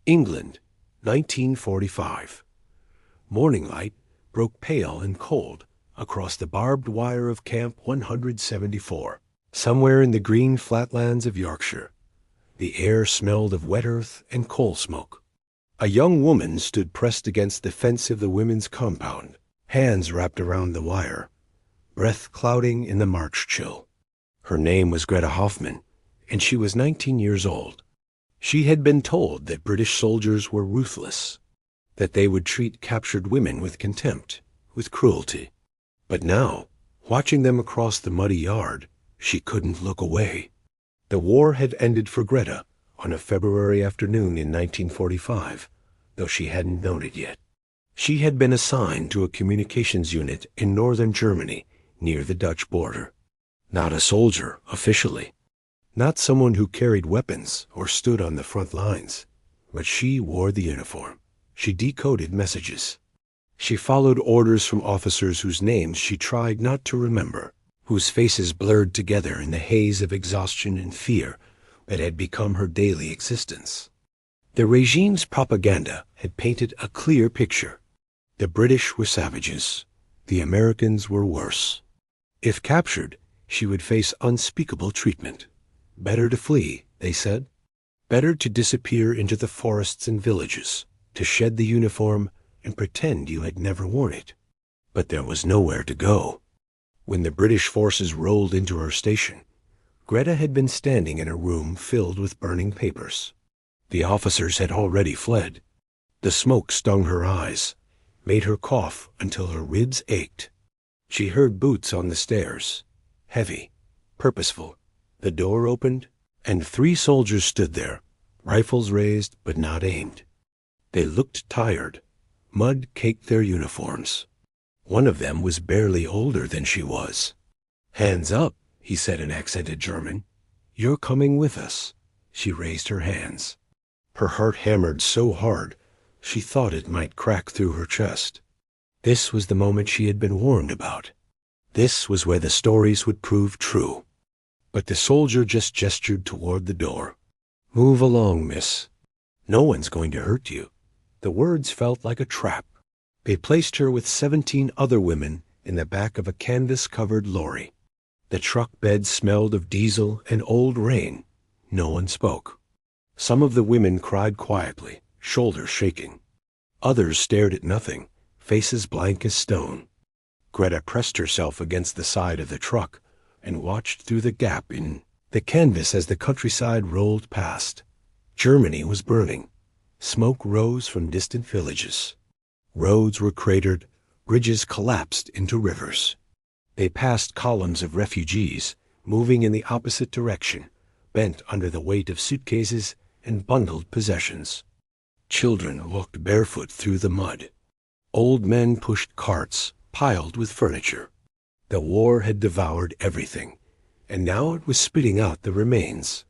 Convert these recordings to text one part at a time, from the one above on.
England, 1945. Morning light broke pale and cold across the barbed wire of Camp 174. Somewhere in the green flatlands of Yorkshire, the air smelled of wet earth and coal smoke. A young woman stood pressed against the fence of the women's compound, hands wrapped around the wire, breath clouding in the March chill. Her name was Greta Hoffman, and she was 19 years old. She had been told that British soldiers were ruthless, that they would treat captured women with contempt, with cruelty. But now, watching them across the muddy yard, she couldn't look away. The war had ended for Greta on a February afternoon in 1945, though she hadn't known it yet. She had been assigned to a communications unit in northern Germany near the Dutch border. Not a soldier, officially. Not someone who carried weapons or stood on the front lines. But she wore the uniform. She decoded messages. She followed orders from officers whose names she tried not to remember, whose faces blurred together in the haze of exhaustion and fear that had become her daily existence. The regime's propaganda had painted a clear picture. The British were savages. The Americans were worse. If captured, she would face unspeakable treatment. Better to flee, they said. Better to disappear into the forests and villages, to shed the uniform and pretend you had never worn it. But there was nowhere to go. When the British forces rolled into her station, Greta had been standing in a room filled with burning papers. The officers had already fled. The smoke stung her eyes, made her cough until her ribs ached. She heard boots on the stairs, heavy, purposeful. The door opened, and 3 soldiers stood there, rifles raised but not aimed. They looked tired. Mud caked their uniforms. One of them was barely older than she was. "Hands up," he said in accented German. "You're coming with us." She raised her hands. Her heart hammered so hard, she thought it might crack through her chest. This was the moment she had been warned about. This was where the stories would prove true. But the soldier just gestured toward the door. "Move along, miss. No one's going to hurt you." The words felt like a trap. They placed her with 17 other women in the back of a canvas-covered lorry. The truck bed smelled of diesel and old rain. No one spoke. Some of the women cried quietly, shoulders shaking. Others stared at nothing, faces blank as stone. Greta pressed herself against the side of the truck and watched through the gap in the canvas as the countryside rolled past. Germany was burning. Smoke rose from distant villages. Roads were cratered, bridges collapsed into rivers. They passed columns of refugees, moving in the opposite direction, bent under the weight of suitcases and bundled possessions. Children walked barefoot through the mud. Old men pushed carts piled with furniture. The war had devoured everything, and now it was spitting out the remains.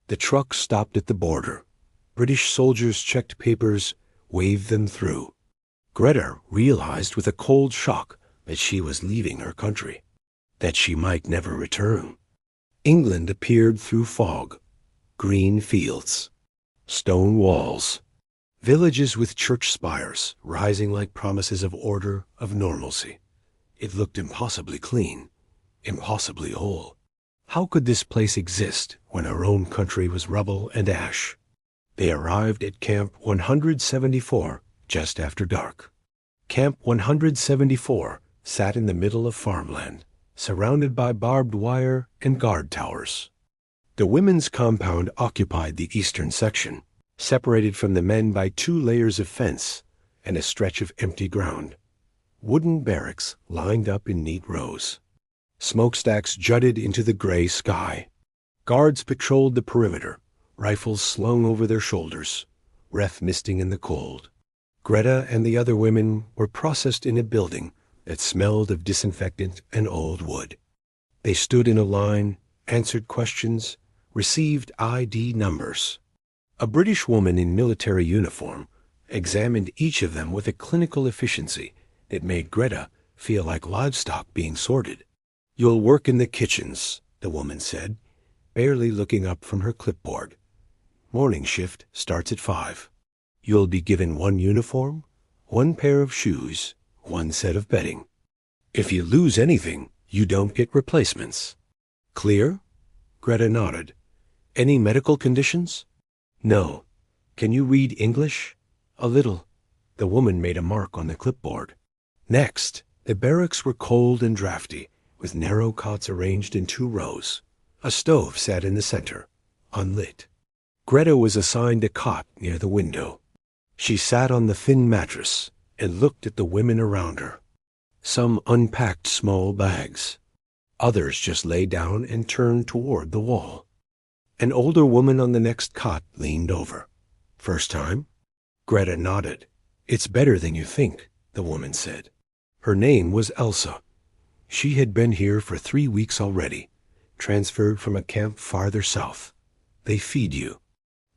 The truck stopped at the border. British soldiers checked papers, waved them through. Greta realized with a cold shock that she was leaving her country, that she might never return. England appeared through fog. Green fields, stone walls, villages with church spires rising like promises of order, of normalcy. It looked impossibly clean, impossibly whole. How could this place exist when her own country was rubble and ash? They arrived at Camp 174 just after dark. Camp 174 sat in the middle of farmland, surrounded by barbed wire and guard towers. The women's compound occupied the eastern section, separated from the men by 2 layers of fence and a stretch of empty ground. Wooden barracks lined up in neat rows. Smokestacks jutted into the gray sky. Guards patrolled the perimeter, rifles slung over their shoulders, breath misting in the cold. Greta and the other women were processed in a building that smelled of disinfectant and old wood. They stood in a line, answered questions, received ID numbers. A British woman in military uniform examined each of them with a clinical efficiency that made Greta feel like livestock being sorted. "You'll work in the kitchens," the woman said, barely looking up from her clipboard. "Morning shift starts at 5. You'll be given one uniform, one pair of shoes, one set of bedding. If you lose anything, you don't get replacements. Clear? Greta nodded. Any medical conditions? No. Can you read English? A little. The woman made a mark on the clipboard. Next, the barracks were cold and drafty, with narrow cots arranged in 2 rows. A stove sat in the center, unlit. Greta was assigned a cot near the window. She sat on the thin mattress and looked at the women around her. Some unpacked small bags. Others just lay down and turned toward the wall. An older woman on the next cot leaned over. First time? Greta nodded. It's better than you think, the woman said. Her name was Elsa. She had been here for 3 weeks already, transferred from a camp farther south. They feed you.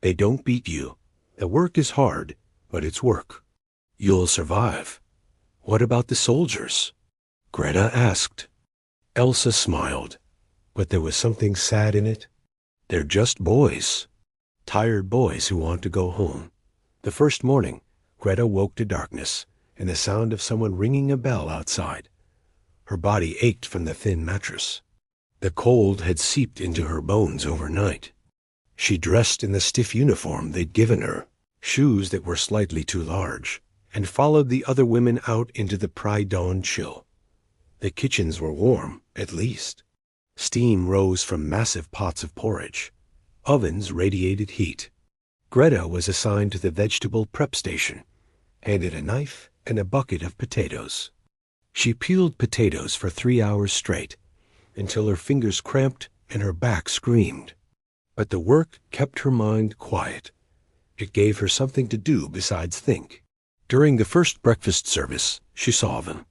They don't beat you. The work is hard, but it's work. You'll survive. What about the soldiers? Greta asked. Elsa smiled, but there was something sad in it. They're just boys. Tired boys who want to go home. The first morning, Greta woke to darkness and the sound of someone ringing a bell outside. Her body ached from the thin mattress. The cold had seeped into her bones overnight. She dressed in the stiff uniform they'd given her, shoes that were slightly too large, and followed the other women out into the pre-dawn chill. The kitchens were warm, at least. Steam rose from massive pots of porridge. Ovens radiated heat. Greta was assigned to the vegetable prep station, handed a knife and a bucket of potatoes. She peeled potatoes for 3 hours straight, until her fingers cramped and her back screamed. But the work kept her mind quiet. It gave her something to do besides think. During the first breakfast service, she saw them.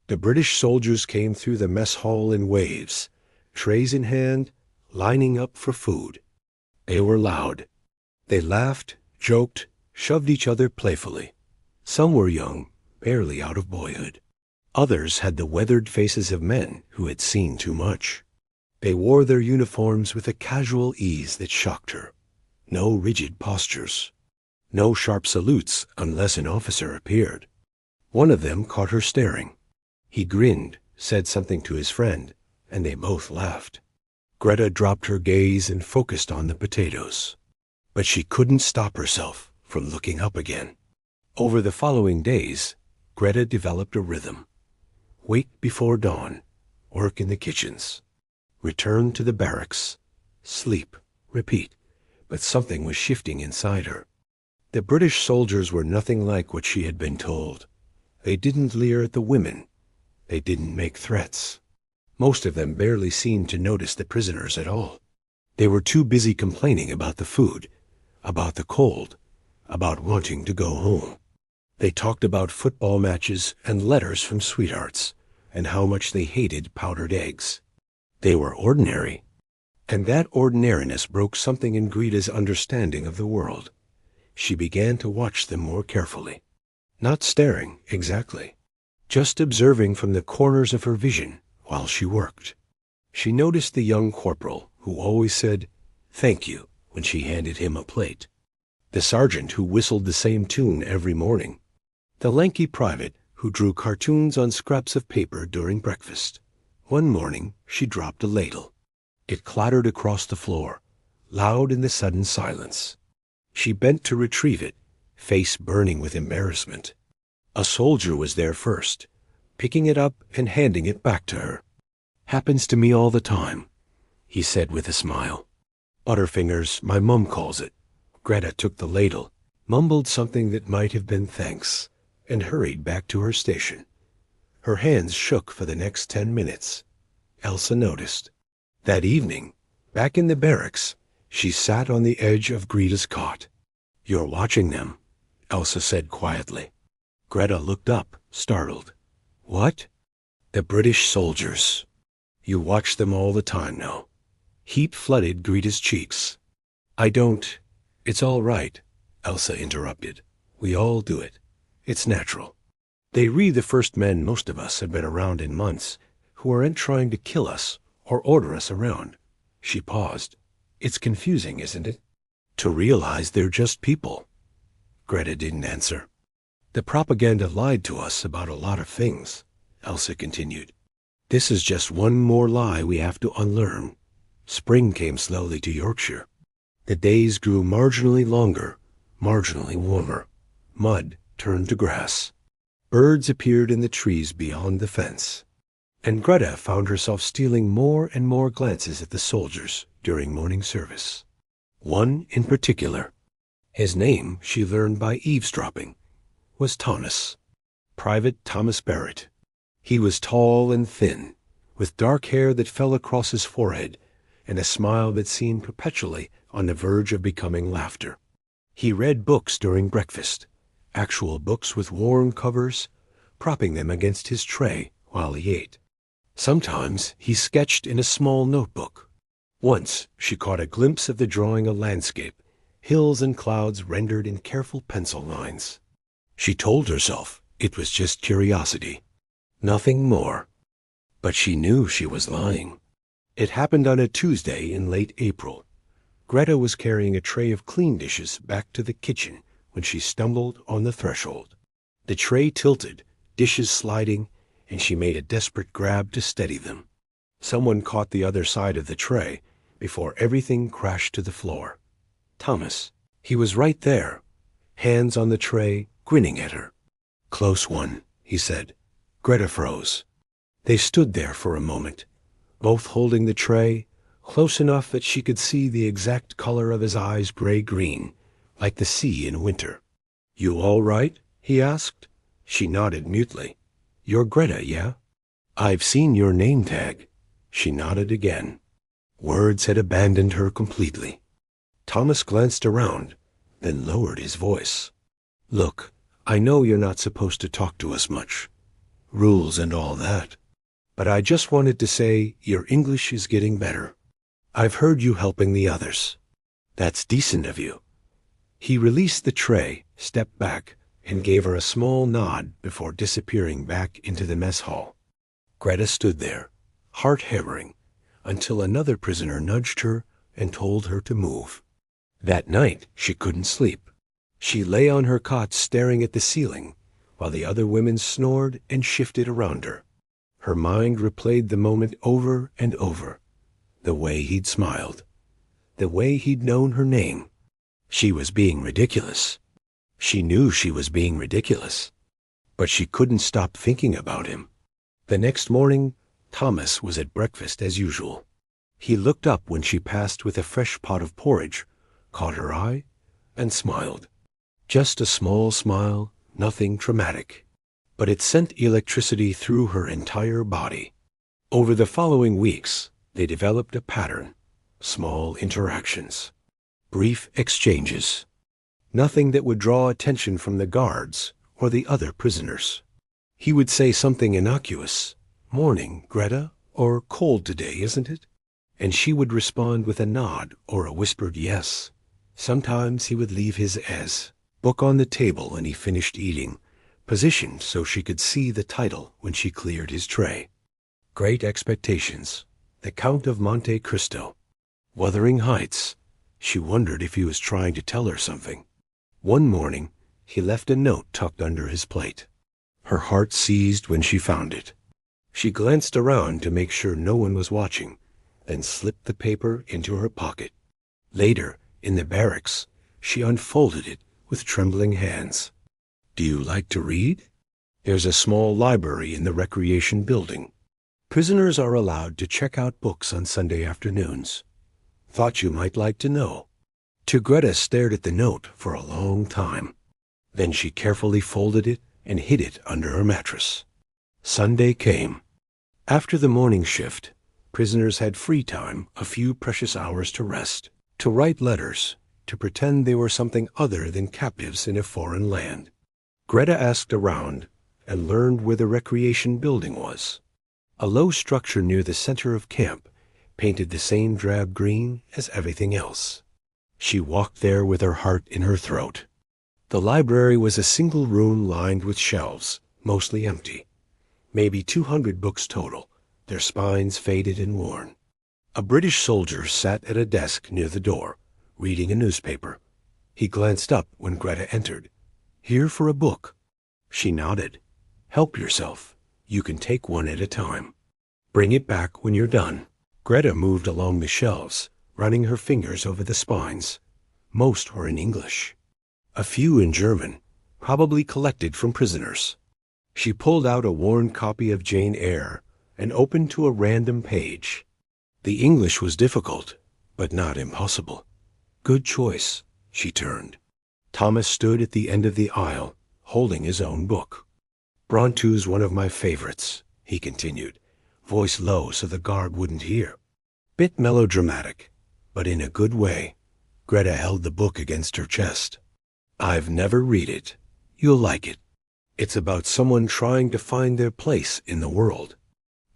The British soldiers came through the mess hall in waves, trays in hand, lining up for food. They were loud. They laughed, joked, shoved each other playfully. Some were young, barely out of boyhood. Others had the weathered faces of men who had seen too much. They wore their uniforms with a casual ease that shocked her. No rigid postures. No sharp salutes unless an officer appeared. One of them caught her staring. He grinned, said something to his friend, and they both laughed. Greta dropped her gaze and focused on the potatoes. But she couldn't stop herself from looking up again. Over the following days, Greta developed a rhythm. Wake before dawn, work in the kitchens, return to the barracks, sleep, repeat, but something was shifting inside her. The British soldiers were nothing like what she had been told. They didn't leer at the women. They didn't make threats. Most of them barely seemed to notice the prisoners at all. They were too busy complaining about the food, about the cold, about wanting to go home. They talked about football matches and letters from sweethearts, and how much they hated powdered eggs. They were ordinary, and that ordinariness broke something in Greta's understanding of the world. She began to watch them more carefully. Not staring, exactly. Just observing from the corners of her vision while she worked. She noticed the young corporal who always said, "Thank you," when she handed him a plate. The sergeant who whistled the same tune every morning. The lanky private who drew cartoons on scraps of paper during breakfast. One morning, she dropped a ladle. It clattered across the floor, loud in the sudden silence. She bent to retrieve it, face burning with embarrassment. A soldier was there first, picking it up and handing it back to her. "Happens to me all the time," he said with a smile. "Butterfingers, my mum calls it." Greta took the ladle, mumbled something that might have been thanks, and hurried back to her station. Her hands shook for the next 10 minutes. Elsa noticed. That evening, back in the barracks, she sat on the edge of Greta's cot. "You're watching them," Elsa said quietly. Greta looked up, startled. "What?" "The British soldiers. You watch them all the time now." Heat flooded Greta's cheeks. "I don't—" "It's all right," Elsa interrupted. "We all do it. It's natural. They read the first men most of us have been around in months, who aren't trying to kill us or order us around." She paused. "It's confusing, isn't it? To realize they're just people." Greta didn't answer. The propaganda lied to us about a lot of things, Elsa continued. This is just one more lie we have to unlearn. Spring came slowly to Yorkshire. The days grew marginally longer, marginally warmer. Mud turned to grass. Birds appeared in the trees beyond the fence. And Greta found herself stealing more and more glances at the soldiers during morning service. One in particular. His name, she learned by eavesdropping, was Thomas. Private Thomas Barrett. He was tall and thin, with dark hair that fell across his forehead and a smile that seemed perpetually on the verge of becoming laughter. He read books during breakfast, actual books with worn covers, propping them against his tray while he ate. Sometimes he sketched in a small notebook. Once she caught a glimpse of the drawing a landscape, hills and clouds rendered in careful pencil lines. She told herself it was just curiosity, nothing more. But she knew she was lying. It happened on a Tuesday in late April. Greta was carrying a tray of clean dishes back to the kitchen when she stumbled on the threshold. The tray tilted, dishes sliding, and she made a desperate grab to steady them. Someone caught the other side of the tray before everything crashed to the floor. Thomas. He was right there, hands on the tray, grinning at her. "Close one," he said. Greta froze. They stood there for a moment, both holding the tray, close enough that she could see the exact color of his eyes gray-green, like the sea in winter. "You all right?" he asked. She nodded mutely. "You're Greta, yeah?" "I've seen your name tag." She nodded again. Words had abandoned her completely. Thomas glanced around, then lowered his voice. "Look, I know you're not supposed to talk to us much. Rules and all that. But I just wanted to say your English is getting better. I've heard you helping the others. That's decent of you." He released the tray, stepped back, and gave her a small nod before disappearing back into the mess hall. Greta stood there, heart-hammering, until another prisoner nudged her and told her to move. That night she couldn't sleep. She lay on her cot staring at the ceiling, while the other women snored and shifted around her. Her mind replayed the moment over and over. The way he'd smiled. The way he'd known her name. She was being ridiculous. She knew she was being ridiculous. But she couldn't stop thinking about him. The next morning, Thomas was at breakfast as usual. He looked up when she passed with a fresh pot of porridge, caught her eye, and smiled. Just a small smile, nothing traumatic. But it sent electricity through her entire body. Over the following weeks, they developed a pattern. Small interactions. Brief exchanges. Nothing that would draw attention from the guards or the other prisoners. He would say something innocuous. "Morning, Greta," or "Cold today, isn't it?" And she would respond with a nod or a whispered yes. Sometimes he would leave his book on the table when he finished eating, positioned so she could see the title when she cleared his tray. Great Expectations. The Count of Monte Cristo. Wuthering Heights. She wondered if he was trying to tell her something. One morning, he left a note tucked under his plate. Her heart seized when she found it. She glanced around to make sure no one was watching, then slipped the paper into her pocket. Later, in the barracks, she unfolded it with trembling hands. "Do you like to read? There's a small library in the recreation building. Prisoners are allowed to check out books on Sunday afternoons. Thought you might like to know." Greta stared at the note for a long time. Then she carefully folded it and hid it under her mattress. Sunday came. After the morning shift, prisoners had free time, a few precious hours to rest, to write letters, to pretend they were something other than captives in a foreign land. Greta asked around and learned where the recreation building was. A low structure near the center of camp, painted the same drab green as everything else. She walked there with her heart in her throat. The library was a single room lined with shelves, mostly empty. Maybe 200 books total, their spines faded and worn. A British soldier sat at a desk near the door, reading a newspaper. He glanced up when Greta entered, Here for a book. She nodded. Help yourself. You can take one at a time. Bring it back when you're done. Greta moved along the shelves, running her fingers over the spines. Most were in English. A few in German, probably collected from prisoners. She pulled out a worn copy of Jane Eyre and opened to a random page. The English was difficult, but not impossible. Good choice. She turned. Thomas stood at the end of the aisle, holding his own book. Bronte's one of my favorites, he continued, voice low so the guard wouldn't hear. Bit melodramatic, but in a good way. Greta held the book against her chest. I've never read it. You'll like it. It's about someone trying to find their place in the world,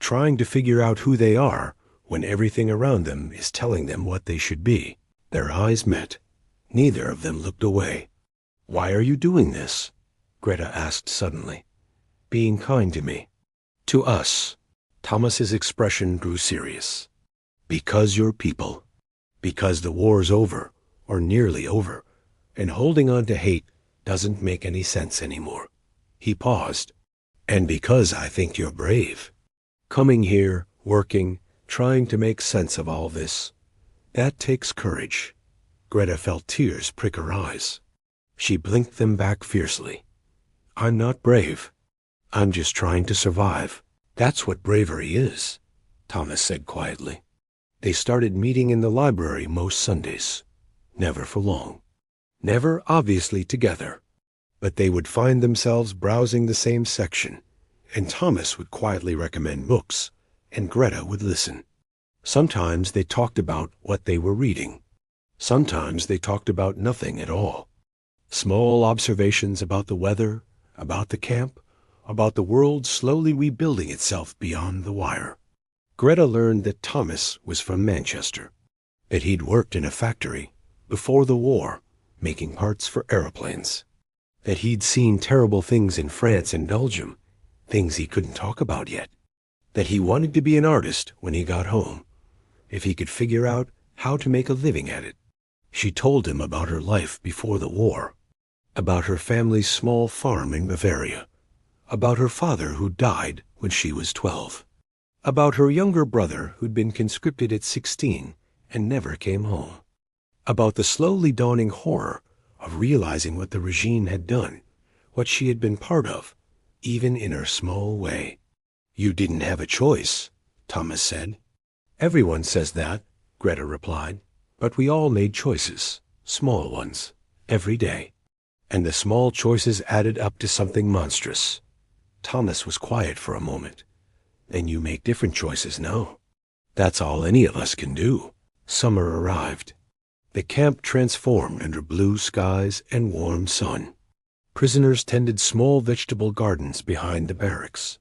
trying to figure out who they are when everything around them is telling them what they should be. Their eyes met. Neither of them looked away. Why are you doing this? Greta asked suddenly. Being kind to me. To us. Thomas's expression grew serious. Because you're people. Because the war's over, or nearly over, and holding on to hate doesn't make any sense anymore. He paused. And because I think you're brave. Coming here, working, trying to make sense of all this. That takes courage. Greta felt tears prick her eyes. She blinked them back fiercely. I'm not brave. I'm just trying to survive. That's what bravery is, Thomas said quietly. They started meeting in the library most Sundays. Never for long. Never obviously together. But they would find themselves browsing the same section, and Thomas would quietly recommend books, and Greta would listen. Sometimes they talked about what they were reading. Sometimes they talked about nothing at all. Small observations about the weather, about the camp, about the world slowly rebuilding itself beyond the wire. Greta learned that Thomas was from Manchester, that he'd worked in a factory before the war, making parts for aeroplanes, that he'd seen terrible things in France and Belgium, things he couldn't talk about yet, that he wanted to be an artist when he got home, if he could figure out how to make a living at it. She told him about her life before the war, about her family's small farm in Bavaria, about her father who died when she was 12, about her younger brother who'd been conscripted at 16 and never came home, about the slowly dawning horror of realizing what the regime had done, what she had been part of, even in her small way. You didn't have a choice, Thomas said. Everyone says that, Greta replied, but we all made choices, small ones, every day. And the small choices added up to something monstrous. Thomas was quiet for a moment. Then you make different choices now. That's all any of us can do. Summer arrived. The camp transformed under blue skies and warm sun. Prisoners tended small vegetable gardens behind the barracks.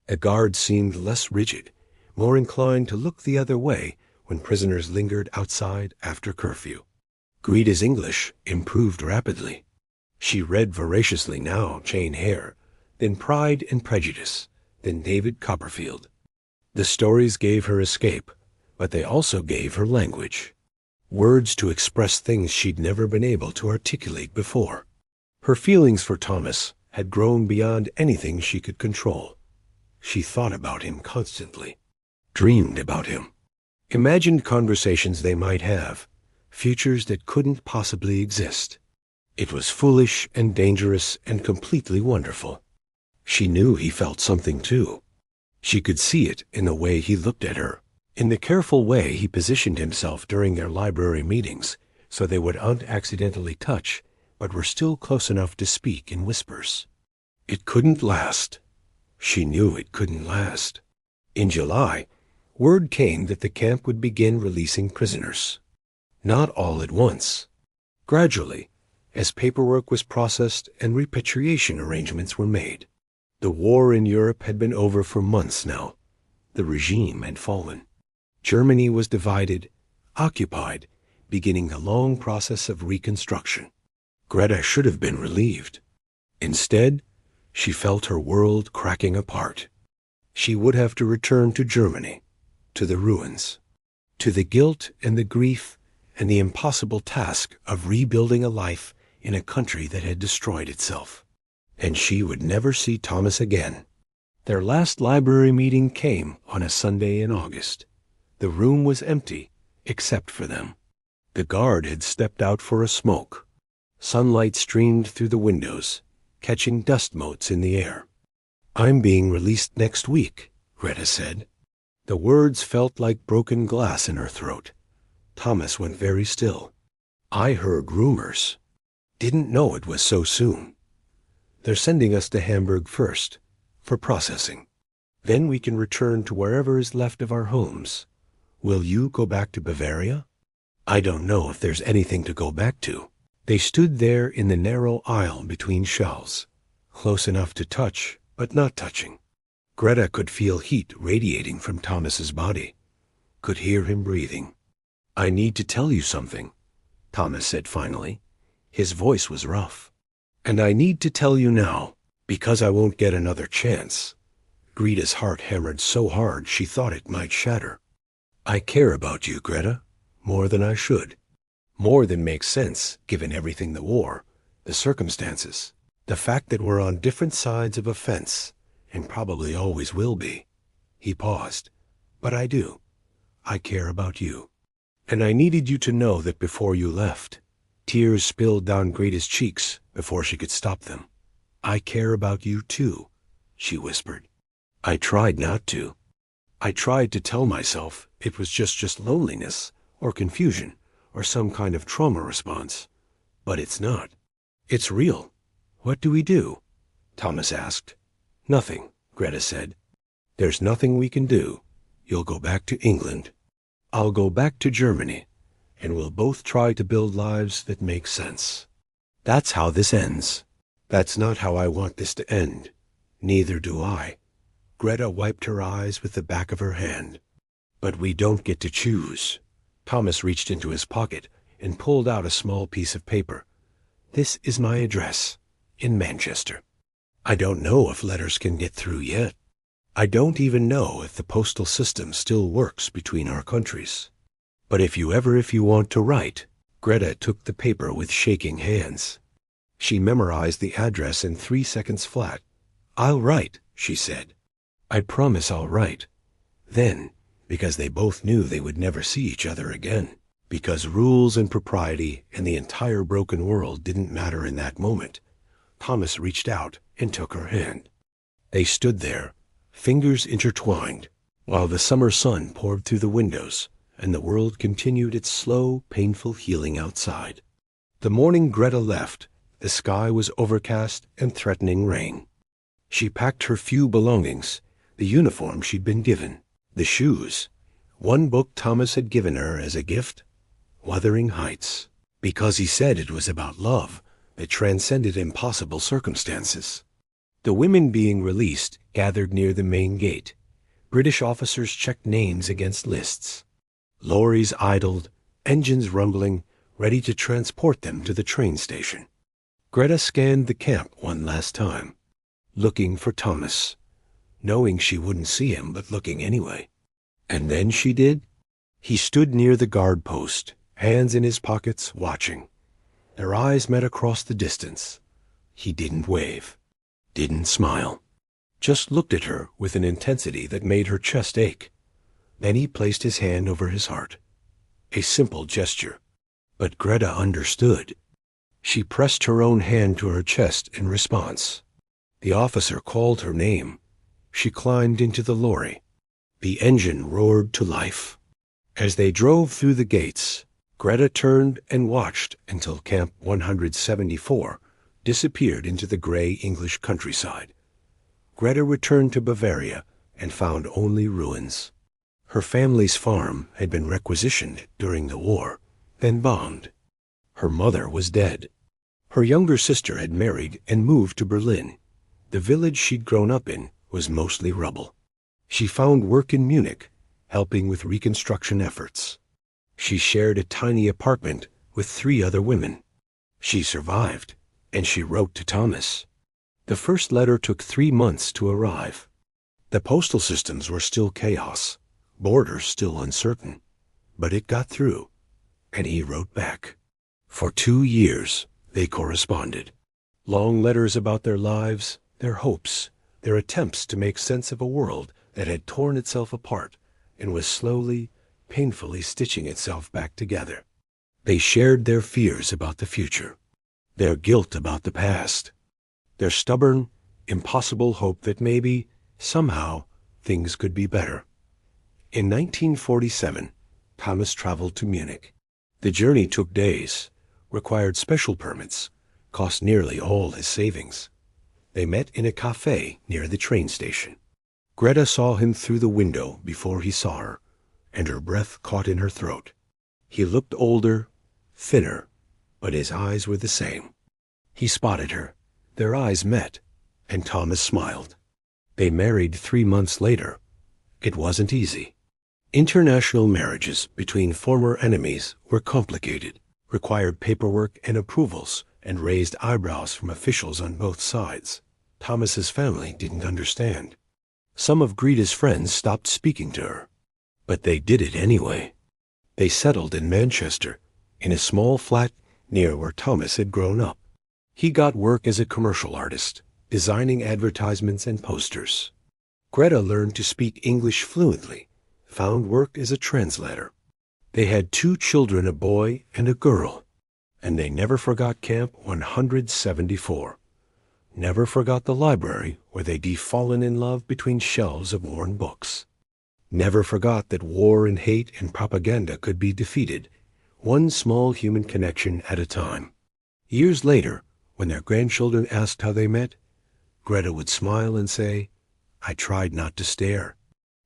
A guard seemed less rigid, more inclined to look the other way when prisoners lingered outside after curfew. Greta's English improved rapidly. She read voraciously now Jane Eyre, then Pride and Prejudice, then David Copperfield. The stories gave her escape, but they also gave her language. Words to express things she'd never been able to articulate before. Her feelings for Thomas had grown beyond anything she could control. She thought about him constantly, dreamed about him, imagined conversations they might have, futures that couldn't possibly exist. It was foolish and dangerous and completely wonderful. She knew he felt something too. She could see it in the way he looked at her, in the careful way he positioned himself during their library meetings so they would unaccidentally touch, but were still close enough to speak in whispers. It couldn't last. She knew it couldn't last. In July, word came that the camp would begin releasing prisoners. Not all at once. Gradually, as paperwork was processed and repatriation arrangements were made. The war in Europe had been over for months now. The regime had fallen. Germany was divided, occupied, beginning the long process of reconstruction. Greta should have been relieved. Instead, she felt her world cracking apart. She would have to return to Germany, to the ruins, to the guilt and the grief and the impossible task of rebuilding a life in a country that had destroyed itself. And she would never see Thomas again. Their last library meeting came on a Sunday in August. The room was empty, except for them. The guard had stepped out for a smoke. Sunlight streamed through the windows, catching dust motes in the air. "I'm being released next week," Greta said. The words felt like broken glass in her throat. Thomas went very still. "I heard rumors. Didn't know it was so soon. They're sending us to Hamburg first, for processing. Then we can return to wherever is left of our homes. Will you go back to Bavaria?" "I don't know if there's anything to go back to." They stood there in the narrow aisle between shelves, close enough to touch, but not touching. Greta could feel heat radiating from Thomas's body, could hear him breathing. "I need to tell you something," Thomas said finally. His voice was rough. "And I need to tell you now, because I won't get another chance." Greta's heart hammered so hard she thought it might shatter. "I care about you, Greta, more than I should. More than makes sense, given everything, the war, the circumstances, the fact that we're on different sides of a fence, and probably always will be." He paused. "But I do. I care about you. And I needed you to know that before you left." Tears spilled down Greta's cheeks before she could stop them. "I care about you too," she whispered. "I tried not to. I tried to tell myself it was just loneliness or confusion or some kind of trauma response. But it's not. It's real." "What do we do?" Thomas asked. "Nothing," Greta said. "There's nothing we can do. You'll go back to England. I'll go back to Germany, and we'll both try to build lives that make sense. That's how this ends. That's not how I want this to end. Neither do I." Greta wiped her eyes with the back of her hand. "But we don't get to choose." Thomas reached into his pocket and pulled out a small piece of paper. "This is my address, in Manchester. I don't know if letters can get through yet. I don't even know if the postal system still works between our countries. But if you want to write." Greta took the paper with shaking hands. She memorized the address in 3 seconds flat. "I'll write," she said. "I promise I'll write." Then, because they both knew they would never see each other again, because rules and propriety and the entire broken world didn't matter in that moment, Thomas reached out and took her hand. They stood there, fingers intertwined, while the summer sun poured through the windows and the world continued its slow, painful healing outside. The morning Greta left, the sky was overcast and threatening rain. She packed her few belongings, the uniform she'd been given, the shoes, one book Thomas had given her as a gift, Wuthering Heights, because he said it was about love that transcended impossible circumstances. The women being released gathered near the main gate. British officers checked names against lists. Lorries idled, engines rumbling, ready to transport them to the train station. Greta scanned the camp one last time, looking for Thomas, knowing she wouldn't see him but looking anyway. And then she did. He stood near the guard post, hands in his pockets, watching. Their eyes met across the distance. He didn't wave, didn't smile, just looked at her with an intensity that made her chest ache. Then he placed his hand over his heart. A simple gesture, but Greta understood. She pressed her own hand to her chest in response. The officer called her name. She climbed into the lorry. The engine roared to life. As they drove through the gates, Greta turned and watched until Camp 174 disappeared into the gray English countryside. Greta returned to Bavaria and found only ruins. Her family's farm had been requisitioned during the war, then bombed. Her mother was dead. Her younger sister had married and moved to Berlin. The village she'd grown up in was mostly rubble. She found work in Munich, helping with reconstruction efforts. She shared a tiny apartment with 3 other women. She survived, and she wrote to Thomas. The first letter took 3 months to arrive. The postal systems were still chaos, borders still uncertain. But it got through, and he wrote back. For 2 years, They corresponded. Long letters about their lives, their hopes, their attempts to make sense of a world that had torn itself apart and was slowly, painfully stitching itself back together. They shared their fears about the future, their guilt about the past, their stubborn, impossible hope that maybe, somehow, things could be better. In 1947, Thomas traveled to Munich. The journey took days, required special permits, cost nearly all his savings. They met in a cafe near the train station. Greta saw him through the window before he saw her, and her breath caught in her throat. He looked older, thinner, but his eyes were the same. He spotted her. Their eyes met, and Thomas smiled. They married 3 months later. It wasn't easy. International marriages between former enemies were complicated, required paperwork and approvals, and raised eyebrows from officials on both sides. Thomas's family didn't understand. Some of Greta's friends stopped speaking to her, but they did it anyway. They settled in Manchester, in a small flat near where Thomas had grown up. He got work as a commercial artist, designing advertisements and posters. Greta learned to speak English fluently, found work as a translator. They had 2 children, a boy and a girl, and they never forgot Camp 174. Never forgot the library where they'd fallen in love between shelves of worn books. Never forgot that war and hate and propaganda could be defeated, one small human connection at a time. Years later, when their grandchildren asked how they met, Greta would smile and say, "I tried not to stare."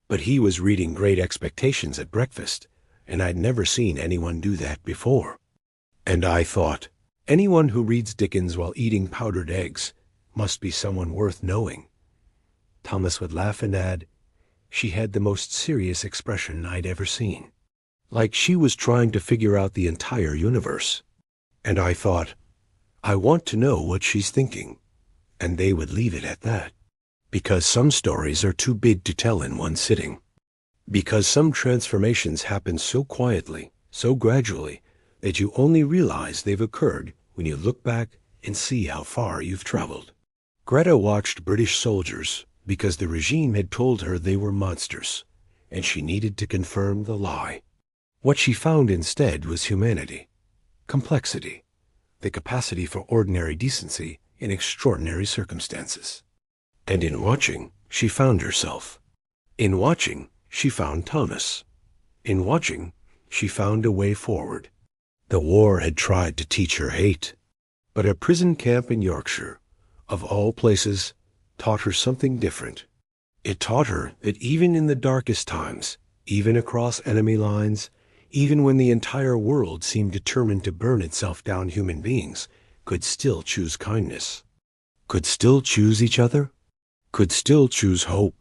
But he was reading Great Expectations at breakfast, and I'd never seen anyone do that before. And I thought, anyone who reads Dickens while eating powdered eggs must be someone worth knowing. Thomas would laugh and add, "She had the most serious expression I'd ever seen, like she was trying to figure out the entire universe." And I thought, I want to know what she's thinking. And they would leave it at that. Because some stories are too big to tell in one sitting. Because some transformations happen so quietly, so gradually, that you only realize they've occurred when you look back and see how far you've traveled. Greta watched British soldiers because the regime had told her they were monsters, and she needed to confirm the lie. What she found instead was humanity, complexity, the capacity for ordinary decency in extraordinary circumstances. And in watching, she found herself. In watching, she found Thomas. In watching, she found a way forward. The war had tried to teach her hate, but a prison camp in Yorkshire, of all places, taught her something different. It taught her that even in the darkest times, even across enemy lines, even when the entire world seemed determined to burn itself down, human beings could still choose kindness, could still choose each other, could still choose hope.